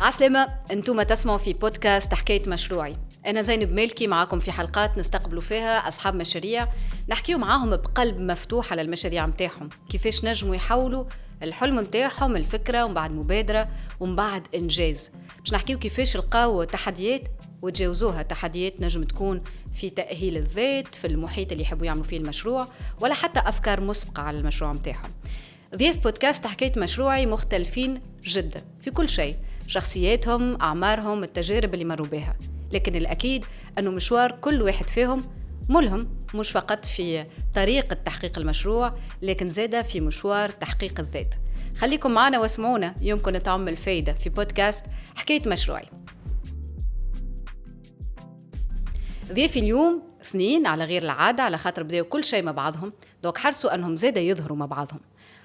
عسلامة، انتم تسمعوا في بودكاست حكاية مشروعي. أنا زينب مالكي معاكم في حلقات نستقبلوا فيها أصحاب مشاريع، نحكيو معاهم بقلب مفتوح على المشاريع متاعهم، كيفاش نجموا يحولوا الحلم متاعهم الفكرة ومن بعد مبادرة ومن بعد إنجاز. باش نحكيو كيفاش لقاو تحديات وتجاوزوها. تحديات نجم تكون في تأهيل الذات، في المحيط اللي يحبوا يعملوا فيه المشروع، ولا حتى أفكار مسبقة على المشروع متاعهم. ضيوف بودكاست حكاية مشروعي مختلفين جدا في كل شيء، شخصياتهم، أعمارهم، التجارب اللي مروا بها، لكن الأكيد أنه مشوار كل واحد فيهم ملهم، مش فقط في طريقة تحقيق المشروع لكن زادة في مشوار تحقيق الذات. خليكم معنا واسمعونا، يمكن تعم الفايدة في بودكاست حكاية مشروعي. ضيفي اليوم اثنين على غير العادة، على خاطر بدأوا كل شيء مع بعضهم، دوك حرصوا أنهم زادة يظهروا مع بعضهم.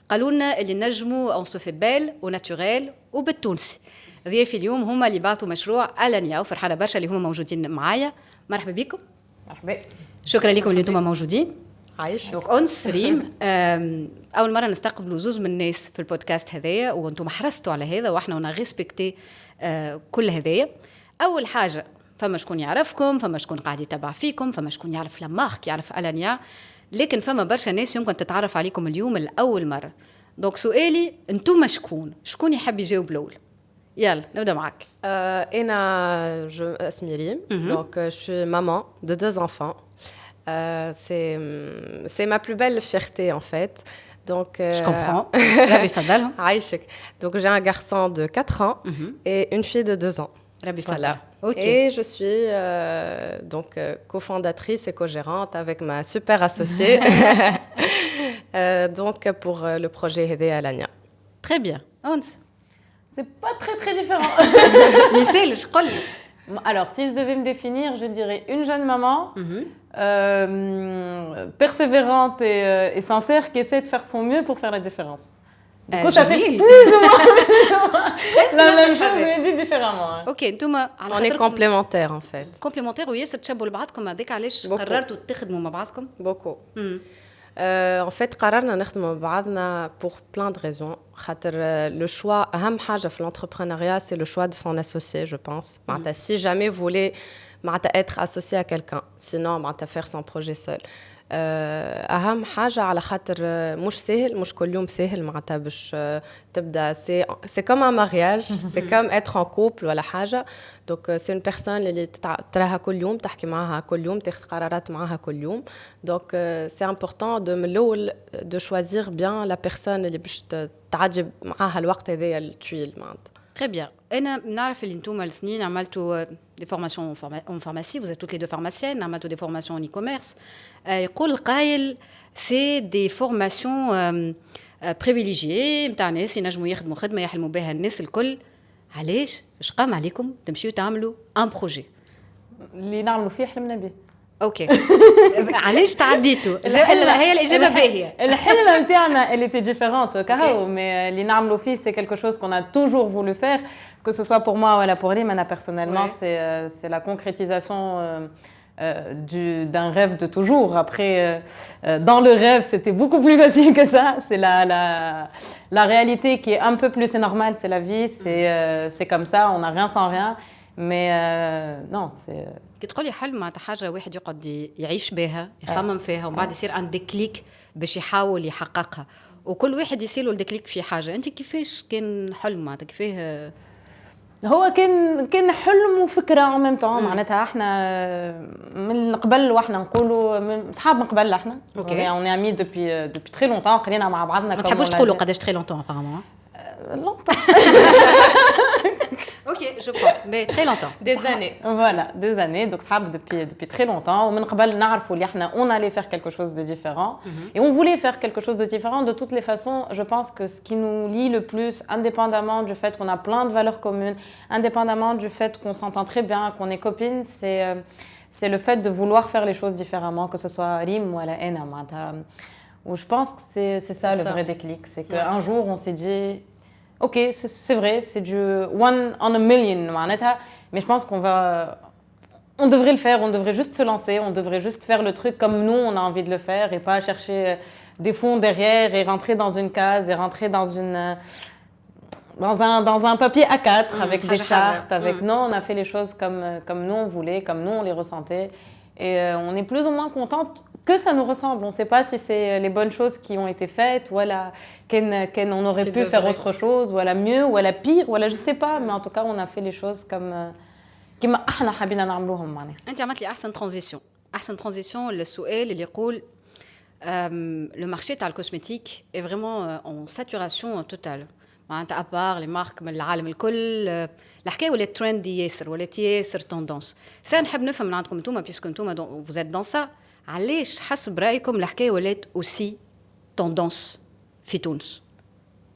قالوا لنا اللي نجموا أون سوفيبال وناتوريل وبالتونسي. ضيفي اليوم هما اللي بعثوا مشروع ألانيا، وفرحانة برشا اللي هما موجودين معايا. مرحبا بكم. مرحبا. شكرا لكم اللي انتم موجودين. عايش. دونك أنس ريم، أول مرة نستقبلوا زوز من الناس في البودكاست هذايا، وانتم حرصتوا على هذا واحنا ونغيسبكتي كل هذايا. أول حاجة، فما شكون يعرفكم، فما شكون قاعد يتابع فيكم، فما شكون يعرف لمارك، يعرف ألانيا، لكن فما برشا ناس يمكن تتعرف عليكم اليوم الأول مرة. دونك سؤالي، انتم شكون يحب يجاوب الأول؟ يلا نبدأ معك. أنا اسمي ريم. Donc je suis maman de 2 enfants. C'est ma plus belle fierté en fait. Donc je comprends. ربي يفضلهم. عايشك. Donc j'ai un garçon de 4 ans et une fille de 2 ans. ربي يفضلهم. Okay. Et je suis donc cofondatrice et co-gérante avec ma super associée donc pour le projet Aider Alania. Très bien. Hans. C'est pas très différent. مثال شقول. Alors, si je devais me définir, je dirais une jeune maman persévérante et sincère qui essaie de faire de son mieux pour faire la différence. Du coup, ça fait plus ou moins la même chose, mais dit différemment. Ok, on est complémentaires en fait. Complémentaires, oui, تشبوا لبعضكم. هذيك علاش قررتوا تخدموا مع بعضكم؟ Beaucoup. En fait, قررنا نخدموا مع بعضنا pour plein de raisons. خاطر le choix, أهم حاجة في l'entrepreneuriat, c'est le choix de son associé, je pense. معناتها si jamais vous voulez معناتها être associé à quelqu'un, sinon معناتها faire son projet seul. أهم حاجة على خاطر مش سهل، مش كل يوم سهل معناتها باش تبدا. c'est comme un mariage, c'est comme être en couple ولا حاجة. donc c'est une personne اللي تراها كل يوم، تحكي معاها كل يوم، تاخذ قرارات معاها كل يوم. donc c'est important de من الأول de choisir bien la personne اللي باش تعجب معاها الوقت هذايا الطويل معناتها. Très bien. أنا نعرف اللي نتوما الاثنين عملتوا des formations en pharmacie, vous êtes toutes les deux pharmaciennes, عملتوا des formations en e-commerce. يقول القايل c'est des formations privilégiées نتاع ناس ينجموا يخدموا خدمة يحلموا بها الناس الكل. علاش؟ اش قام عليكم تمشيوا تعملوا un projet اللي نعملوا فيه حلمنا به؟ اوكي. علاش تعديتوا؟ هي الإجابة باهية. الحلم نتاعنا elle était différente كهو، mais اللي نعملوا فيه c'est quelque chose qu'on a toujours voulu faire, que ce soit pour moi ou pour Rim. Ana personnellement, c'est la concrétisation d'un rêve de toujours. Après, dans le rêve, c'était beaucoup plus facile que ça. C'est la réalité qui est un peu plus, c'est normal, c'est la vie, c'est comme ça, on n'a rien sans rien. Mais non, c'est... كي تقولي حلم معناتها حاجة واحد يقعد يعيش بها، يخمم فيها، ومن بعد يصير عند ديكليك باش يحاول يحققها، وكل واحد يصير الديكليك في حاجة. أنت كيفاش كان حلم معناتها كيفاه؟ هو كان حلم وفكره en même temps. معناتها احنا من قبل واحنا نقولوا من اصحاب من قبل احنا. on est amis depuis très longtemps. قرينا مع بعضنا. ما تحبوش تقولوا قداش très longtemps apparemment. longtemps. Ok, je crois, mais très longtemps. Des années. Voilà, des années. Donc, ça depuis très longtemps. On allait faire quelque chose de différent. Et on voulait faire quelque chose de différent. De toutes les façons, je pense que ce qui nous lie le plus, indépendamment du fait qu'on a plein de valeurs communes, indépendamment du fait qu'on s'entend très bien, qu'on est copines, c'est le fait de vouloir faire les choses différemment, que ce soit Rim ou Ena. Où je pense que c'est ça le vrai déclic. C'est qu'un jour, on s'est dit... Ok, c'est vrai, c'est du one on a million, mais je pense on devrait le faire, on devrait juste se lancer, on devrait juste faire le truc comme nous on a envie de le faire et pas chercher des fonds derrière et rentrer dans une case et rentrer dans un papier A4 avec des chartes, avec Mm. non, on a fait les choses comme nous on voulait, comme nous on les ressentait. Et on est plus ou moins contente que ça nous ressemble. On ne sait pas si c'est les bonnes choses qui ont été faites, ou on aurait pu faire autre chose, ou mieux, ou pire, ou je ne sais pas. Mais en tout cas, on a fait les choses comme احنا حابين نعملوهم معناها. انت عملت لي احسن ترانزيسيون للسؤال اللي يقول le marché تاع الكوزمتيك est vraiment en saturation totale. معناتها ابار لي مارك من العالم الكل الحكايه ولات ترندي ياسر ولات ياسر توندونس. سا نحب نفهم من عندكم انتوما بيسكو انتوما vous êtes dans ça. علاش حسب رايكم الحكايه ولات aussi tendance في تونس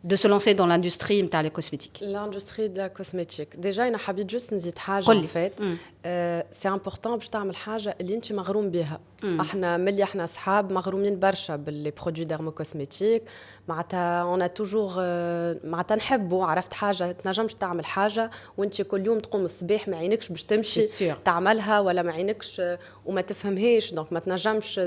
de se lancer dans l'industrie نتاع les cosmétiques. L'industrie de la cosmétique. Déjà, أنا حبيت جوست نزيد حاجة قولي. en fait. سي امبورطون باش تعمل حاجة اللي أنت مغروم بها. احنا ملي احنا أصحاب مغرومين برشا باللي برودوي ديرمو كوسميتيك. معناتها أنا توجور معناتها نحبوا عرفت حاجة تنجمش تعمل حاجة وأنت كل يوم تقوم الصباح ما عينكش باش تمشي تعملها ولا ما عينكش وما تفهمهاش دونك ما تنجمش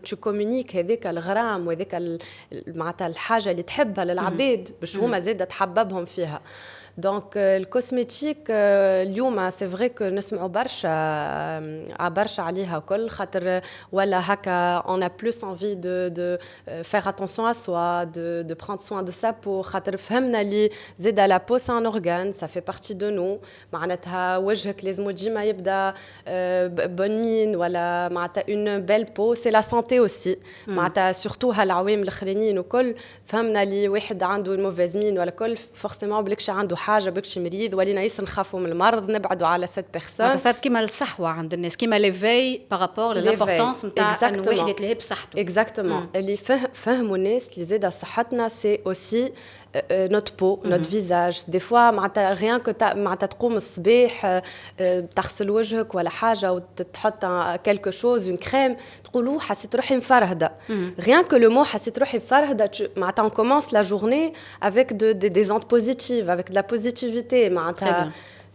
تو كومونيك هذاك الغرام وهذاك معناتها الحاجة اللي تحبها للعباد باش هما زاد تحببهم فيها. دونك الكوسميتيك اليوم سي فري كو نسمعوا برشا عليها كل خاطر ولا هكا on a plus envie de faire attention à soi de prendre soin de sa peau خاطر فهمنا اللي زاد la peau c'est un organe ça fait partie de nous معناتها وجهك لازم ديما يبدا bonne mine ولا معناتها une belle peau c'est la santé aussi معناتها surtout هالعوامل الاخرين وكل فهمنا اللي واحد عنده mauvaise mine ولا كل forcément بلكش عنده حاجه بكش مريض ولينا ياسر نخافوا من المرض نبعدوا على سيت بيرسون. صارت كيما الصحوه عند الناس كيما ليفي بارابور للامبورطونس نتاع انه واحد يتلهي بصحته. اكزاكتومون اللي فهموا الناس اللي زاد صحتنا سي اوسي notre peau, notre visage. Des fois, rien que معناتها تقوم الصباح تغسل وجهك ولا حاجة وتحط quelque chose, une crème, تقولوا حسيت روحي مفرهدة. Rien que le mot حسيت روحي مفرهدة, معناتها on commence la journée avec des ondes positives, avec de la positivité. معناتها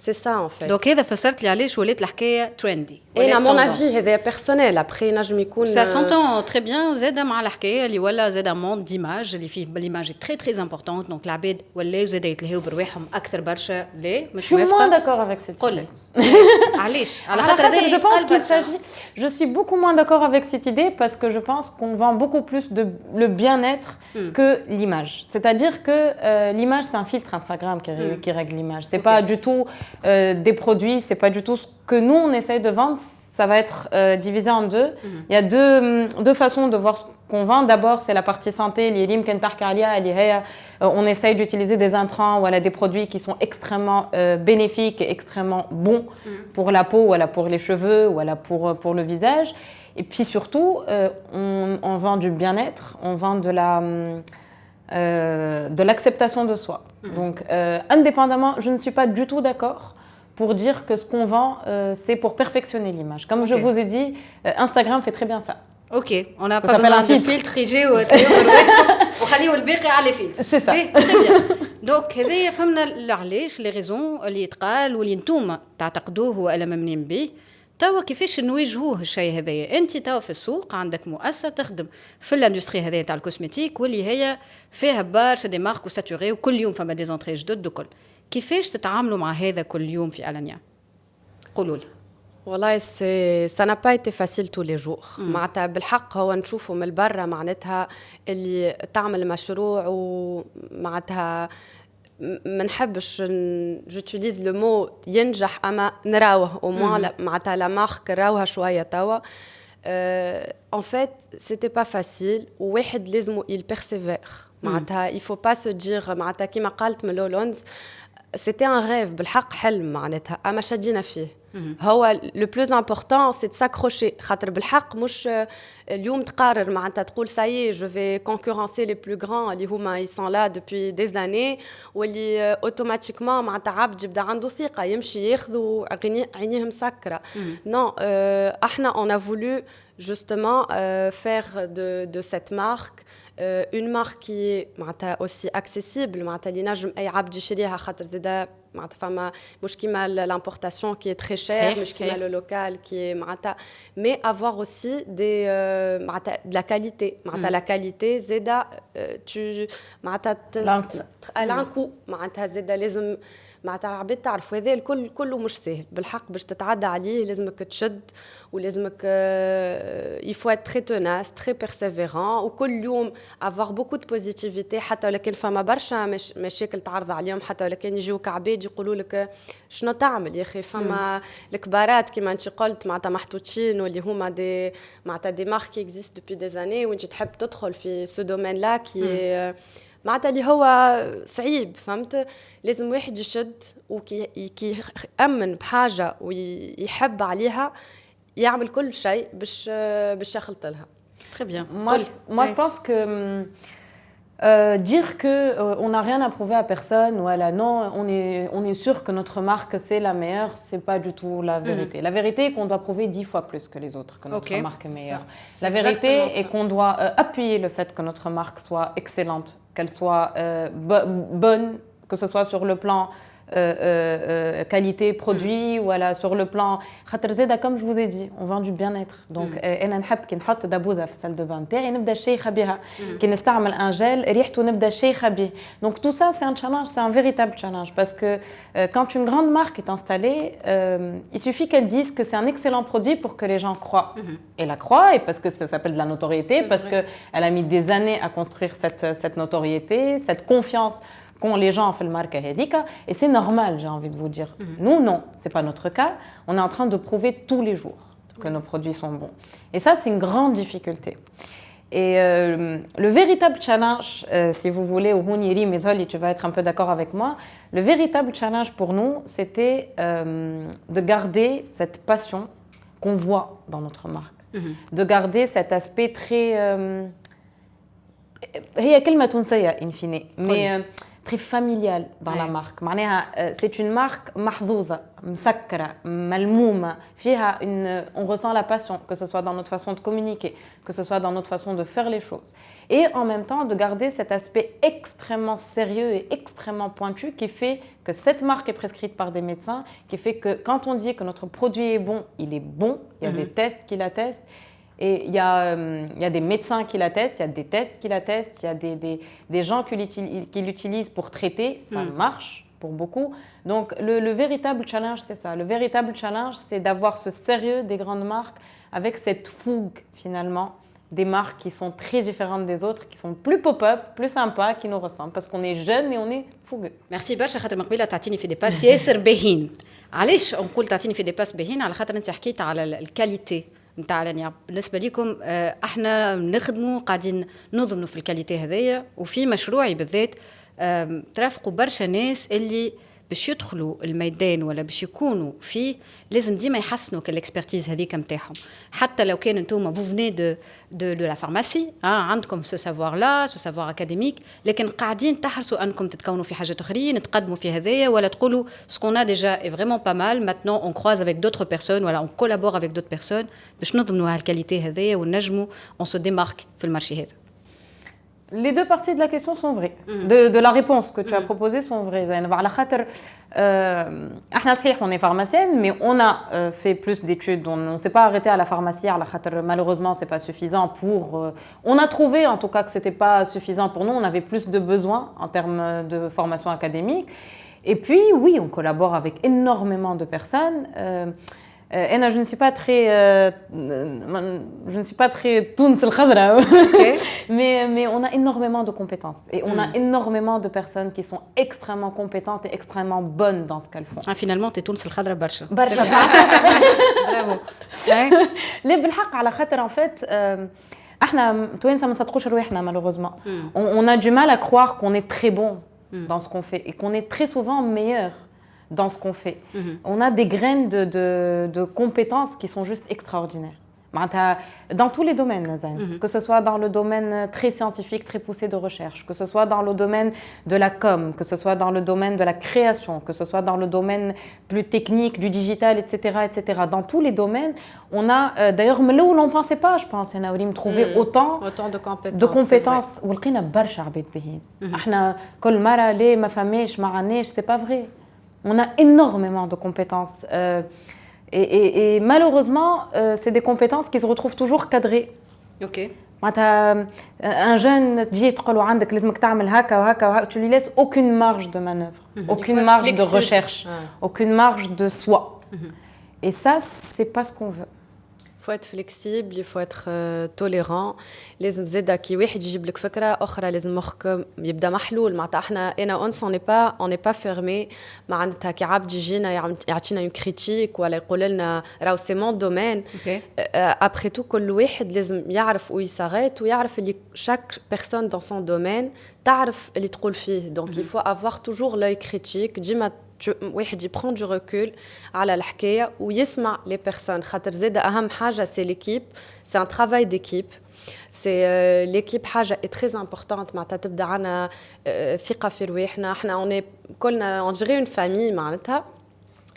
c'est ça en fait. Donc هذا فسرت لي علاش ولات الحكايه ترندي. Et à mon avis هذا personnel après نجم يكون ça s'entend très bien زاد مع الحكايه اللي ولا زاد موند ديماج اللي فيه ليماج تري تري امبورطونت دونك العباد ولاو زاد يتلهيو برواحهم اكثر برشا. ليه مش موافقه؟ Je suis moins d'accord avec cette idée. علاش على خاطر je pense qu'il s'agit je suis beaucoup moins d'accord avec cette idée parce que je pense qu'on vend beaucoup plus le bien-être que l'image. C'est-à-dire que l'image c'est un filtre Instagram qui règle l'image. C'est pas du tout des produits, c'est pas du tout ce que nous on essaye de vendre. Ça va être divisé en deux. Il y a deux façons de voir ce qu'on vend. D'abord, c'est la partie santé. On essaye d'utiliser des intrants ou des produits qui sont extrêmement bénéfiques et extrêmement bons pour la peau, ou pour les cheveux, ou pour le visage. Et puis surtout, on vend du bien-être, on vend de l'acceptation de soi. Donc, indépendamment, je ne suis pas du tout d'accord pour dire que ce qu'on vend, c'est pour perfectionner l'image. Comme je vous ai dit, Instagram fait très bien ça. Ok, on n'a pas besoin de filtre يجيو وخليوا الباقي على فيلتر. C'est ça. Très bien. Donc هذايا فهمنا علاش لي ريزون اللي يتقال واللي نتوما تعتقدوه ولا مؤمنين به. توا كيفاش نواجهوه الشيء هذايا؟ انت توا في السوق عندك مؤسسه تخدم في الاندستري هذايا تاع الكوسميتيك واللي هي فيها برشا دي مارك وساتوري وكل يوم فما دي زونتري جدد وكل. كيفاش تتعاملوا مع هذا كل يوم في ألانيا؟ قولوا لي. والله ça n'a pas été facile tous les jours. معناتها بالحق هو نشوفوا من برا معناتها اللي تعمل مشروع ومعناتها ما نحبش جوتيليز لو مو ينجح اما نراوه او موان معناتها لا مارك راوها شويه توا. En fait, c'était pas facile. وواحد لازم il persévère. معناتها il faut pas se dire معناتها كيما قالت من لولونز c'était un rêve بالحق حلم معناتها اما شدينا فيه. هو le plus important c'est de s'accrocher خاطر بالحق مش اليوم تقرر معناتها تقول ça y est je vais concurrencer les plus grands اللي هما ils sont là depuis des années واللي automatiquement معناتها عبد يبدا عنده ثقه يمشي ياخذوا عينيه مسكره. Non, احنا on a voulu justement faire de cette marque une marque qui est معناتها aussi accessible معناتها اللي نجم اي عبد يشريها خاطر زاده معناتها فما مش كيما l'importation qui est très chère مش كيما le local qui est معناتها mais avoir aussi des معناتها de la qualité معناتها la qualité زاده tu معناتها العنكو معناتها زاده لازم معناتها العباد تعرف هذا الكل كله مش سهل بالحق باش تتعدى عليه لازمك تشد ولازمك il faut être très tenace très persévérant وكل يوم avoir beaucoup de positivité حتى ولكن فما برشا مشاكل تعرض عليهم حتى ولكن يجيوك عباد يقولوا لك شنو تعمل يا اخي فما الكبارات كما انت قلت معناتها محطوطين واللي هما دي معناتها دي مارك qui existent depuis des années وانت تحب تدخل في ce domaine là qui est معناتها اللي هو صعيب فهمت لازم واحد يشد وكي يأمن بحاجة ويحب عليها يعمل كل شيء باش يخلط لها. Très bien. Moi je pense que dire que on n'a rien à prouver à personne, voilà, non, on est sûr que notre marque c'est la meilleure, c'est pas du tout la vérité. La vérité est qu'on doit prouver 10 fois plus que les autres que notre marque est meilleure. La vérité est qu'on doit appuyer le fait que notre marque soit excellente, qu'elle soit bonne, que ce soit sur le plan qualité produit voilà sur le plan خاطر زاده comme je vous ai dit on vend du bien-être donc انا نحب كي نحط دبوزه في السال دو بان تاعي نبدا شيخه بها كي نستعمل ان جel ريحته نبدا شيخه به donc tout ça c'est un challenge c'est un véritable challenge parce que quand une grande marque est installée il suffit qu'elle dise que c'est un excellent produit pour que les gens croient et la croient et parce que ça s'appelle de la notoriété parce que elle a mis des années à construire cette notoriété cette confiance qu'ont les gens fait le marque Hedika et c'est normal j'ai envie de vous dire nous non c'est pas notre cas on est en train de prouver tous les jours que nos produits sont bons et ça c'est une grande difficulté et le véritable challenge si vous voulez ou Mouniri Mitholi tu vas être un peu d'accord avec moi le véritable challenge pour nous c'était de garder cette passion qu'on voit dans notre marque de garder cet aspect très هي كلمة تونسية in fine mais très familial dans la marque. C'est une marque محظوظة, مسكرة, ملمومة, فيها on ressent la passion, que ce soit dans notre façon de communiquer, que ce soit dans notre façon de faire les choses. Et en même temps, de garder cet aspect extrêmement sérieux et extrêmement pointu qui fait que cette marque est prescrite par des médecins, qui fait que quand on dit que notre produit est bon, il est bon, il y a des tests qui l'attestent. Et il y a des médecins qui l'attestent, il y a des tests qui l'attestent, il y a des gens qui l'utilisent pour traiter, ça marche pour beaucoup. Donc le véritable challenge, c'est ça. Le véritable challenge, c'est d'avoir ce sérieux des grandes marques avec cette fougue finalement des marques qui sont très différentes des autres, qui sont plus pop-up, plus sympas, qui nous ressemblent parce qu'on est jeunes et on est fougueux. Merci برشا خاطر مقبله تعطيني في دي باس ياسر باهين. علاش نقول تعطيني في دي باس باهين على خاطر انت حكيت على الكاليتي نتاع يعني بالنسبه لكم احنا نخدموا قاعدين نضمنوا في الكاليتي هذيا وفي مشروعي بالذات ترافقوا برشا ناس اللي باش يدخلوا الميدان ولا باش يكونوا فيه لازم ديما يحسنوا كالاكسبرتيز هذيك نتاعهم حتى لو كان انتم vous venez de la pharmacie عندكم ce savoir là ce savoir académique لكن قاعدين تحرصوا انكم تتكونوا في حاجات اخرين تقدموا في هذايا ولا تقولوا ce qu'on a déjà est vraiment pas mal maintenant on croise avec d'autres personnes voilà on collabore avec d'autres personnes باش نضمنوا هالكاليتي هذيا ونجموا on se démarque في المارشي هذا. Les deux parties de la question sont vraies. De la réponse que tu as proposée sont vraies. On est pharmacienne, mais on a fait plus d'études. On ne s'est pas arrêté à la pharmacie. Malheureusement, ce n'est pas suffisant pour... On a trouvé en tout cas que ce n'était pas suffisant pour nous. On avait plus de besoins en termes de formation académique. Et puis, oui, on collabore avec énormément de personnes. Je ne suis pas très Tunis الخضراء mais on a énormément de compétences et on a énormément de personnes qui sont extrêmement compétentes et extrêmement bonnes dans ce qu'elles font. Finalement t'es Tunis الخضراء برشا. Bravo. لا بالحق على خاطر en fait احنا توانسه ما نصدقوش رواحنا malheureusement. On a du mal à croire qu'on est très bon dans ce qu'on fait et qu'on est très souvent meilleur dans ce qu'on fait. On a des graines de compétences qui sont juste extraordinaires. Dans tous les domaines, que ce soit dans le domaine très scientifique, très poussé de recherche, que ce soit dans le domaine de la com, que ce soit dans le domaine de la création, que ce soit dans le domaine plus technique, du digital, etc. etc. Dans tous les domaines, on a, d'ailleurs, là où l'on ne pensait pas, je pense, on a trouvé autant de compétences. C'est pas vrai. On a énormément de compétences. Et malheureusement, c'est des compétences qui se retrouvent toujours cadrées. Ok. Un jeune dit tu lui laisses aucune marge de manœuvre, aucune marge de recherche, aucune marge de soi. Et ça, c'est pas ce qu'on veut. Il faut être flexible, il faut être tolérant. لازم زاده كي واحد يجيب لك فكره اخرى لازم مخك يبدا محلول معناتها احنا انا on n'est pas fermé معناتها كي عبد يجينا يعطينا une critique ولا يقول لنا راهو سي مون دومين après tout كل واحد لازم يعرف où il s'arrête ويعرف اللي chaque personne dans son domaine تعرف اللي تقول فيه. Donc il faut avoir toujours l'œil critique ديما واحد يبرون du recul على الحكايه ويسمع les personnes خاطر زاده اهم حاجه c'est l'équipe, c'est un travail d'équipe. C'est l'équipe حاجه est très importante معناتها تبدا عنا ثقه في رواحنا احنا on est كلنا on dirait une famille معناتها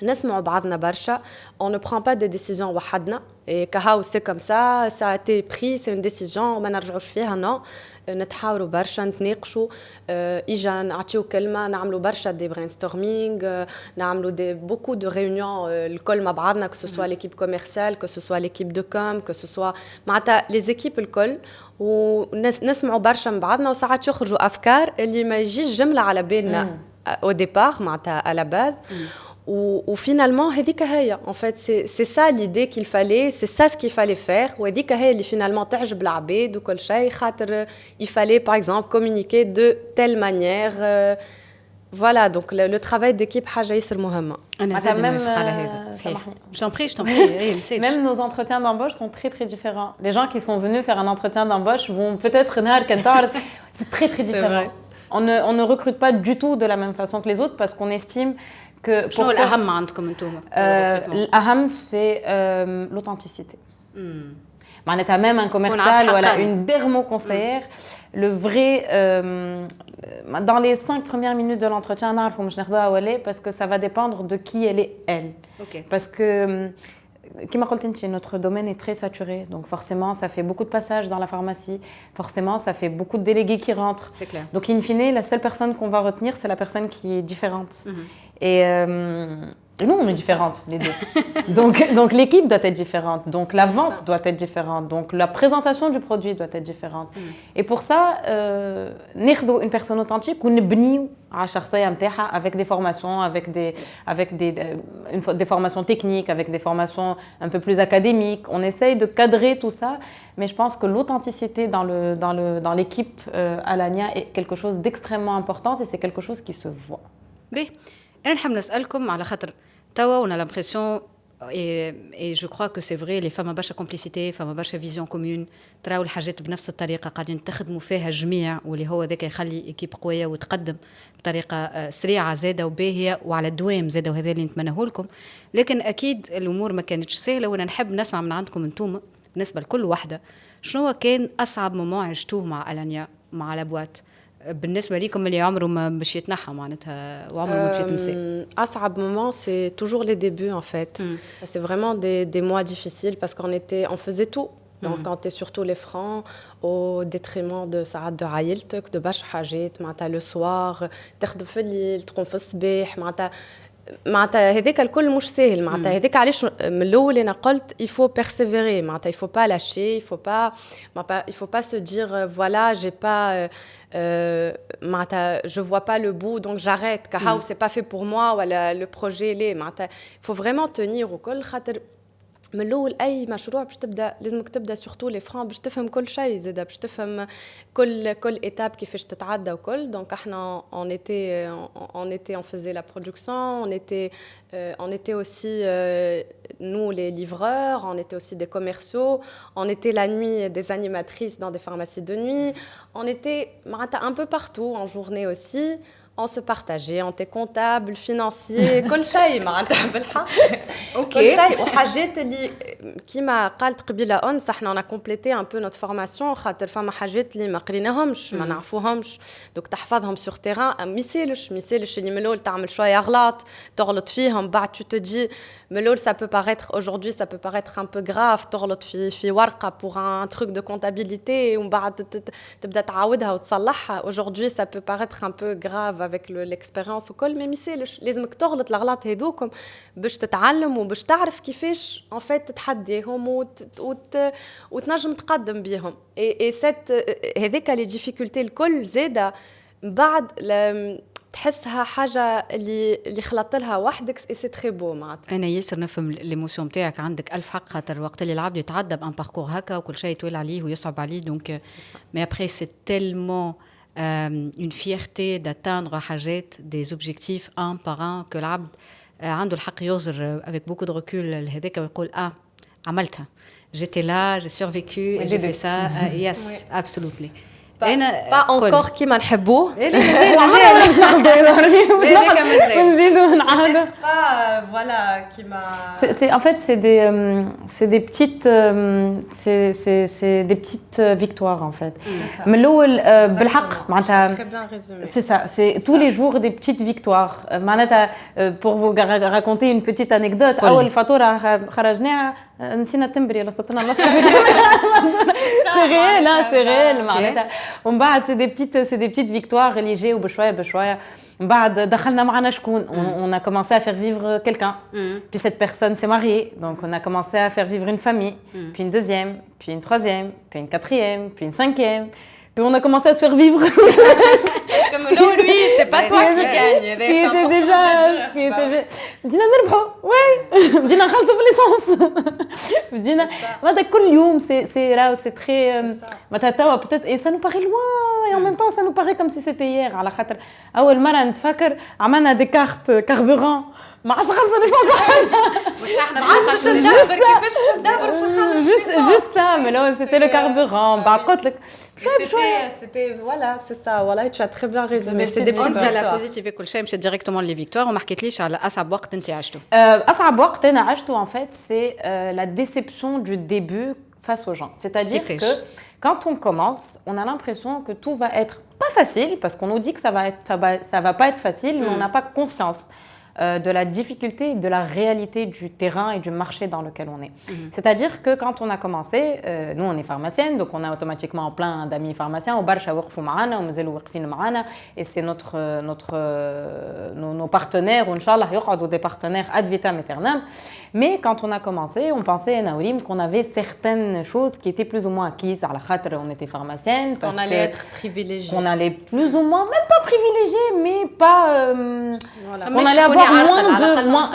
نسمعوا بعضنا برشا. On ne prend pas des décisions وحدنا et كهاو c'est comme ça ça a été pris c'est une décision وما نرجعوش فيها non. نتحاوروا برشا نتناقشوا اجا نعطيو كلمه نعملوا برشا دي برينستورمينغ نعملوا دي بوكو دو ريونيون الكل مع بعضنا que ce soit l'équipe commerciale que ce soit l'équipe de com que ce soit معناتها les équipes الكل ونسمعوا برشا من بعضنا وساعات يخرجوا افكار اللي ما يجيش جمله على بالنا au départ معناتها à la base. Ou finalement هذيك هي en fait c'est ça l'idée qu'il fallait c'est ça ce qu'il fallait faire وهذيك هي اللي finalement تعجب العباد وكل شيء خاطر il fallait par exemple communiquer de telle manière voilà donc le travail d'équipe حاجه ياسر مهمه. انا زاد موافقه على هذا صحيح. Je t'en prie même nos entretiens d'embauche sont très très différents. Les gens qui sont venus faire un entretien d'embauche vont peut-être نهار كان تعرض c'est très très différent. On ne recrute pas du tout de la même façon que les autres parce qu'on estime que شنو الأهم عندكم انتم؟ الأهم c'est l'authenticité. معناتها même un commercial ou une dermo-conseillère, le vrai dans les 5 premières minutes de l'entretien نعرفوا مش ناخذوها ولا parce que ça va dépendre de qui elle est elle. Okay. Parce que Comme tu l'as dit, notre domaine est très saturé, donc forcément ça fait beaucoup de passages dans la pharmacie, forcément ça fait beaucoup de délégués qui rentrent. C'est clair. Donc in fine, la seule personne qu'on va retenir, c'est la personne qui est différente. Et nous, on est différentes, les deux. donc l'équipe doit être différente, donc la vente doit être différente, donc la présentation du produit doit être différente. Et pour ça, ناخذوا une personne authentique ونبنيو على الشخصية نتاعها avec des formations, avec des formations techniques, avec des formations un peu plus académiques. On essaye de cadrer tout ça, mais je pense que l'authenticité dans l'équipe Alania est quelque chose d'extrêmement important et c'est quelque chose qui se voit. Oui. أنا نحب نسألكم على خاطر توا on a l'impression et je crois que c'est vrai les femmes برشا complicité فما برشا vision commune تراو الحاجات بنفس الطريقة قاعدين تخدموا فيها الجميع واللي هو ذاك يخلي إكيب قوية وتقدم بطريقة سريعة زادة وباهية وعلى الدوام زادة وهذا اللي نتمناه لكم. لكن أكيد الأمور ما كانتش سهلة وأنا نحب نسمع من عندكم أنتم بالنسبة لكل واحدة شنو كان أصعب مومون عشتوه مع ألانيا مع لابوات بالنسبه ليكم اللي عمره ما باش يتنحى معناتها وعمره ما باش يتنسى. أصعب moment c'est toujours les débuts en fait. C'est vraiment des mois difficiles parce on faisait tout. Donc quand tu es surtout les francs au détriment de ساعات de عائلتك de برشا حاجات معناتها le soir تخدم في الليل تقوم في الصباح معناتها هذاك الكل مش سهل معناتها هذاك علاش من الاول انا قلت il faut persévérer معناتها il faut pas lâcher il faut pas se dire voilà j'ai pas معناتها je vois pas le bout donc j'arrête كهاو c'est pas fait pour moi ولا le projet ليه معناتها il faut vraiment tenir وكل خاطر من الاول اي مشروع باش تبدا لازمك تبدا سورتو لي فران باش تفهم كل شيء زاد باش تفهم كل ايتاب كيفاش تتعدى وكل دونك احنا on faisait la production on était aussi nous les livreurs on était aussi des commerciaux on était la nuit des animatrices dans des pharmacies de nuit on était un peu partout en journée aussi. On se partageait, on était comptable, financier, كل شيء معناتها بالحق. كل شيء وحاجات اللي كيما قالت قبيله أنس احنا on a complété un peu notre formation خاطر فما حاجات اللي ما قريناهمش ما نعرفوهمش دوك تحفظهم sur terrain ميسالش اللي من الأول تعمل شوية غلط تغلط فيهم بعد tu te dis Mais ça peut paraître, aujourd'hui, ça peut paraître un peu grave. تغلط في ورقة pour un truc de comptabilité ومن بعد تبدأ تعاودها وتصلحها. Aujourd'hui, ça peut paraître un peu grave avec l'expérience وكل ما يسالش. لازمك تغلط الأغلاط هذوكم باش تتعلم وباش تعرف كيفاش en fait تتحديهم وتنجم تقدم بيهم. Et هذيك les difficultés الكل زادة بعد تحسها حاجه اللي خلطت لها وحدك اي سي تري بو معناتها. انا ياسر نفهم ليموسيون نتاعك، عندك الف حق، خاطر وقت اللي العبد يتعدى بان باركور هكا وكل شيء يطول عليه ويصعب عليه، دونك مي ابري سي تيلمون اون فيرتي داتاندر حاجات دي اوبجيكتيف ان بار ان كو العبد عنده الحق يوزر افيك بوكو دو ريكول لهذاك ويقول عملتها، جيتي لا جي سورفيكو جي في سا يس ابسولوتلي. با انكور كيما نحبوه. لا مازال باش ناخذوا مازال ونزيدوا نعاودوا. با فوالا كيما En fait, c'est des petites victoires en fait. من الأول بالحق معناتها c'est ça, c'est tous les jours des petites victoires. معناتها pour vous raconter une petite anecdote, أول فاتورة خرجناها نسينا التمبري ولا صوتنا نصرف. C'est réel, c'est réel معناتها. ومن بعد c'est des petites victoires اللي جاوا بشوية. من بعد دخلنا معنا شكون. On a commencé à faire vivre quelqu'un. Puis cette personne s'est mariée, donc on a commencé à faire vivre une famille, puis une deuxième, puis une troisième, puis une quatrième, puis une cinquième. Puis on a commencé à se faire vivre. Comme non, lui, c'est pas toi qui gagne. Ce qui était déjà... بدينا نربحوا بدينا نخلصوا في الليسانس بدينا هذا كل يوم c'est très معناتها توا peut-être et ça nous paraît loin et en même temps ça nous paraît comme si c'était hier على خاطر أول مرة نتفكر عملنا دي كارت كاربوران ما عادش خلصوا الليسانس مش احنا باش ندبر كيفاش باش ندبر باش نخلص juste ça mais là c'était le carburant بعد قلت لك c'était voilà c'est ça voilà tu as très bien résumé c'est des petites victoires. La positive كل شيء مشيت ديريكتومون لي فيكتوار وما حكيتليش على أصعب وقت أنت عشته. أصعب وقت أنا عشته en fait c'est la déception du début face aux gens. C'est-à-dire que quand on commence, on a l'impression que tout va être pas facile parce qu'on nous dit que ça va pas être facile, mais on n'a pas conscience de la difficulté, de la réalité du terrain et du marché dans lequel on est. C'est-à-dire que quand on a commencé, nous on est pharmacienne, donc on a automatiquement plein d'amis pharmaciens, et c'est nos partenaires, Inch'Allah, des partenaires ad vitam aeternam. Mais quand on a commencé, on pensait qu'on avait certaines choses qui étaient plus ou moins acquises. À la khatre, on était pharmacienne. On allait être privilégié. On allait plus ou moins, même pas privilégié, mais pas... Voilà. On allait avoir moins.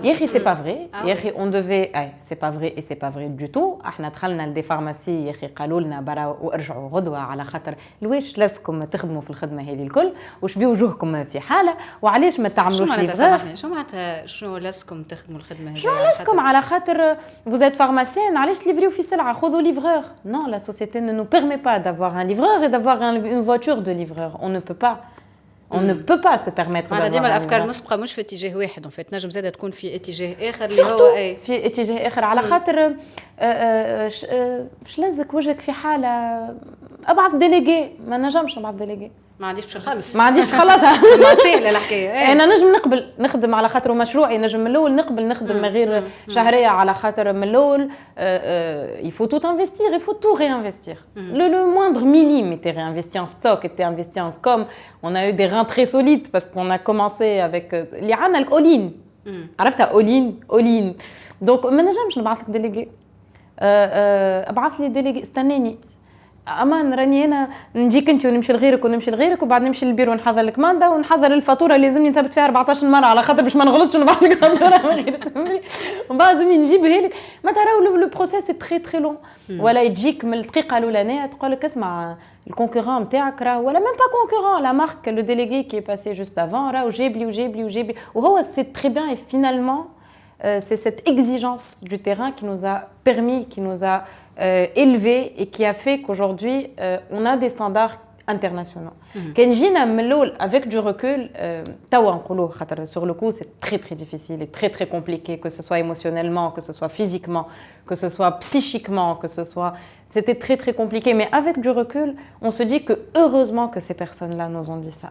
Hier, c'est pas vrai. Hier, on devait. C'est pas vrai et c'est pas vrai du tout. احنا دخلنا لدي فارماسي يا اخي قالوا لنا برا وارجعوا غدوه على خاطر لواش لازمكم تخدموا في الخدمه هذه الكل وش بيه وجوهكم في حاله وعلاش ما تعملوش ليفرور. شو معناتها شنو لازمكم تخدموا الخدمه هذه؟ شنو لازمكم على خاطر vous êtes pharmacien علاش تليفريو في سلعه خذوا livreur. Non, la société ne nous permet pas d'avoir un livreur et d'avoir une voiture de livreur. On ne peut pas. On ne peut pas se permettre d'avoir. ديما الافكار المسبقه مش في اتجاه واحد، ان فيت نجم زاده تكون في اتجاه اخر اللي هو في اتجاه اخر على خاطر لازك وجهك في حاله ابعث ديليغي ما نجمش نبعث ديليغي ما عنديش باش نخلص نخلصها ما سهله الحكايه. انا نجم نخدم على خاطر مشروعي، نجم من الاول نخدم من غير شهريه على خاطر من الاول il faut tout investir, il faut tout réinvestir. Le moindre millime était réinvesti en stock, était investi en com. On a eu des reins très solides parce qu'on a commencé avec اللي عندنا الاولين عرفتها اولين دونك ما نجمش نبعث لك ديليغي ابعث لي ديليغي استناني امان راني انا نجيك انت ونمشي لغيرك وبعد نمشي للبيرو ونحضر لك ماندا ونحضر الفاتوره اللي لازمني نثبت فيها 14 مره على خاطر باش ما نغلطش ونبعث لك فاتوره من غير تمري ومن بعد لازمني نجيبها لك. ما تراو لو بروسيس تري تري لون ولا يجيك من الدقيقه الاولانيه تقول لك اسمع الكونكورون نتاعك راه ولا ميم با كونكورون لا مارك لو ديليغي كي باسي جوست افون راه جايب لي وهو سي تري بيان اي فينالمون c'est cette exigence du terrain qui nous a permis, qui nous a élevé et qui a fait qu'aujourd'hui on a des standards internationaux. Avec du recul, sur le coup c'est très très difficile et très très compliqué, que ce soit émotionnellement, que ce soit physiquement, que ce soit psychiquement, que ce soit... C'était très très compliqué, mais avec du recul, on se dit que heureusement que ces personnes-là nous ont dit ça.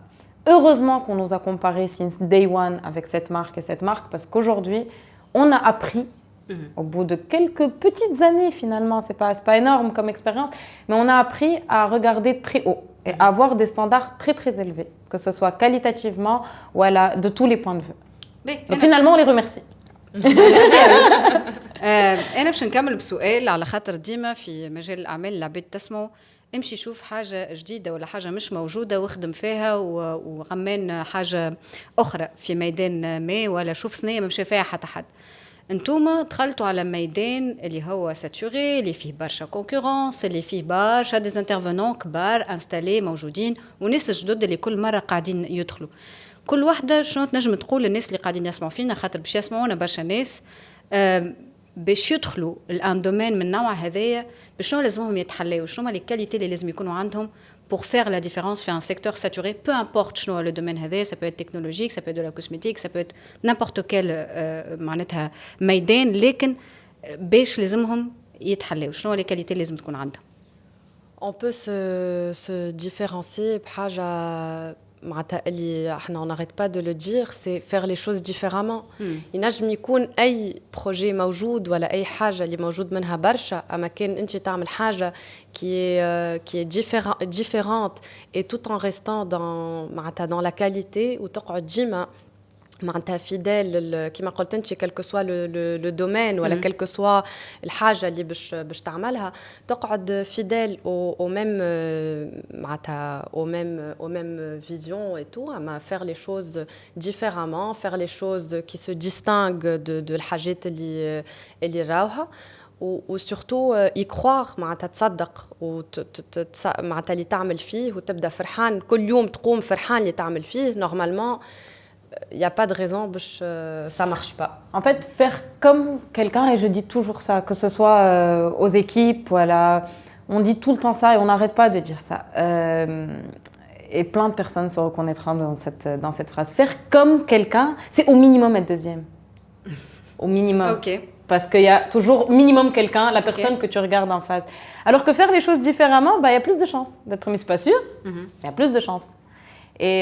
Heureusement qu'on nous a comparé since day one avec cette marque et cette marque, parce qu'aujourd'hui, on a appris au bout de quelques petites années finalement, c'est pas énorme comme expérience, mais on a appris à regarder très haut et à avoir des standards très très élevés, que ce soit qualitativement ou de tous les points de vue. Donc finalement, on les remercie. انا باش نكمل بسؤال على خاطر ديما في مجال الاعمال العباد تسمعوا امشي شوف حاجه جديده ولا حاجه مش موجوده واخدم فيها وغمان حاجه اخرى في ميدان ما ولا شوف ثنيه ما مشى فيها حتى حد. انتوما دخلتوا على ميدان اللي هو ساتوري اللي فيه برشا كونكورونس اللي فيه برشا ديزانترفونون كبار انستالي موجودين وناس جدد اللي كل مره قاعدين يدخلوا. كل وحده شنو تنجم تقول للناس اللي قاعدين يسمعوا فينا خاطر باش يسمعونا برشا ناس باش يدخلوا الان دومين من نوع هذايا بشنو لازمهم يتحلوا شنو هما لي كاليتي اللي لازم يكونوا عندهم pour faire la différence في un secteur saturé peu importe شنو le domaine هذا ça peut être technologique ça peut être de la cosmétique ça peut être n'importe quel معناتها ميدان لكن باش لازمهم يتحلوا شنو les qualités اللي لازم تكون عندهم. On peut se différencier بحاجة معناتها اللي احنا on n'arrête pas de le dire c'est faire les choses différemment. ينجم يكون اي بروجي موجود ولا اي حاجه اللي موجود منها برشا اما كان انت تعمل حاجه qui est différente et tout en restant dans معناتها dans la qualité وتقعد ديما معناتها فيدال كيما قلت انت quel que soit le domaine ولا quel que soit الحاجه اللي باش تعملها تقعد فيدال au même معناتها au même vision et tout اما faire les choses différemment faire les choses qui se distinguent de الحاجات اللي راوها و surtout y croire معناتها تصدق معناتها اللي تعمل فيه وتبدا فرحان كل يوم تقوم فرحان اللي تعمل فيه normalement il n'y a pas de raison que ça ne marche pas. En fait, faire comme quelqu'un, et je dis toujours ça, que ce soit aux équipes, voilà, on dit tout le temps ça et on n'arrête pas de dire ça. Et plein de personnes se reconnaîtront dans cette phrase. Faire comme quelqu'un, c'est au minimum être deuxième. Au minimum. Ok. Parce qu'il y a toujours minimum quelqu'un, la personne que tu regardes en face. Alors que faire les choses différemment, il y a plus de chances. D'être premier, c'est pas sûr, il y a plus de chances. Et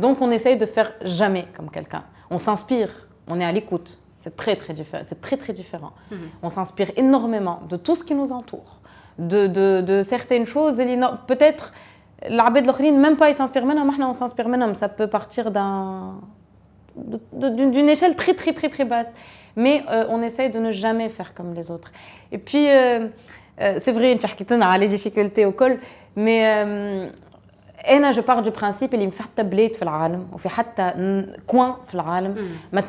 donc, on essaye de faire jamais comme quelqu'un. On s'inspire, on est à l'écoute. C'est très, très différent. C'est très, très différent. On s'inspire énormément de tout ce qui nous entoure, de certaines choses. Peut-être, l'abed l'aukhrin, même pas, ils s'inspirent maintenant, maintenant, on s'inspire maintenant. Ça peut partir d'une échelle très, très, très, très basse. Mais on essaye de ne jamais faire comme les autres. Et puis, c'est vrai, tu as les difficultés au col, mais... أنا je pars du principe اللي في حتى بلاد في العالم وفي حتى كوان في العالم ما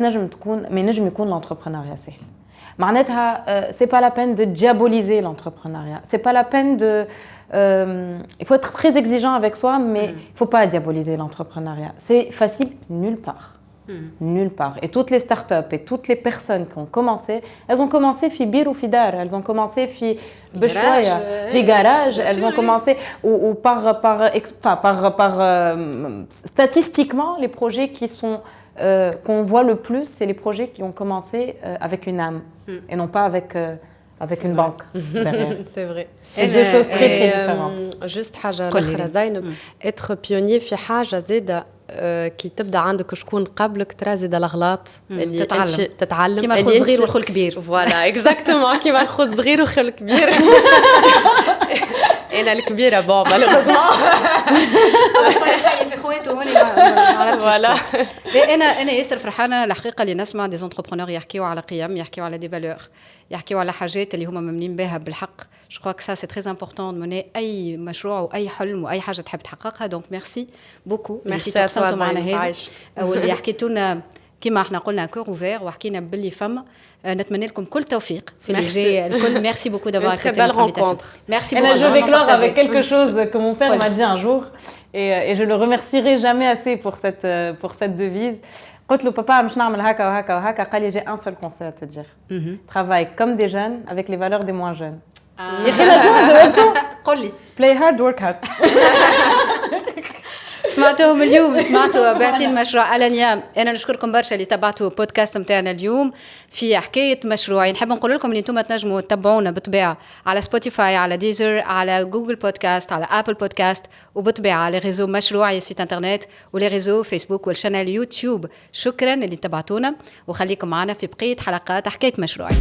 ينجم يكون l'entrepreneuriat سهل. معناتها c'est pas la peine de diaboliser l'entrepreneuriat. C'est pas la peine de il faut être très exigeant avec soi mais il faut pas diaboliser l'entrepreneuriat. C'est facile nulle part. Nulle part. Et toutes les startups et toutes les personnes qui ont commencé, elles ont commencé fi bir ou fi dar, elles ont commencé fi beshwaya, fi garage, elles ont commencé ou par statistiquement les projets qui sont qu'on voit le plus, c'est les projets qui ont commencé avec une âme et non pas avec une banque derrière. C'est vrai. C'est deux choses très très différentes. Juste حاجة الأخرى زينب être pionnier في حاجة زادة كي تبدا عندك شكون قبلك ترى زاد الأغلاط اللي تتعلم كيما الخو الصغير والخو الكبير فوالا اكزاكتومون كيما الخو الصغير والخو الكبير انا الكبيره بون مالوغوزمون حي في خواتو هوني ما عرفتش فوالا. انا ياسر فرحانه الحقيقه اللي نسمع دي زونتربرونور يحكيو على قيم يحكيو على دي فالور يحكيو على حاجات اللي هما ممنين بها بالحق. جو كوا كو سا سي تري امبورطون مني اي مشروع واي حلم واي حاجه تحب تحققها. دونك ميرسي بوكو ميرسي معنا هذا واللي حكيتوا لنا كما احنا قلنا كور اوفير وحكينا باللي فما. نتمنى لكم كل توفيق في اللي جاي الكل. ميرسي بوكو d'avoir accepté notre invitation. Merci beaucoup. Je vais clore avec quelque chose que mon père m'a dit un jour et je le remercierai jamais assez pour cette devise. قلت له papa مش نعمل هكا وهكا وهكا قال لي j'ai un seul conseil à te dire. Travaille comme des jeunes avec les valeurs des moins jeunes. يا اخي لا شنو جاوبته؟ قول لي play hard work hard. سمعتوهم اليوم، سمعتوا باحثين مشروع ألانيا. أنا نشكركم برشا اللي تبعتوا بودكاست متاعنا اليوم في حكاية مشروعي. نحب نقول لكم اللي انتم تنجموا تتابعونا بالطبيعة على سبوتيفاي، على ديزر، على جوجل بودكاست، على أبل بودكاست، وبالطبيعة على ريزو مشروعي سيت انترنت ولي ريزو فيسبوك والشانل يوتيوب. شكرا اللي تبعتونا وخليكم معنا في بقية حلقات حكاية مشروعي.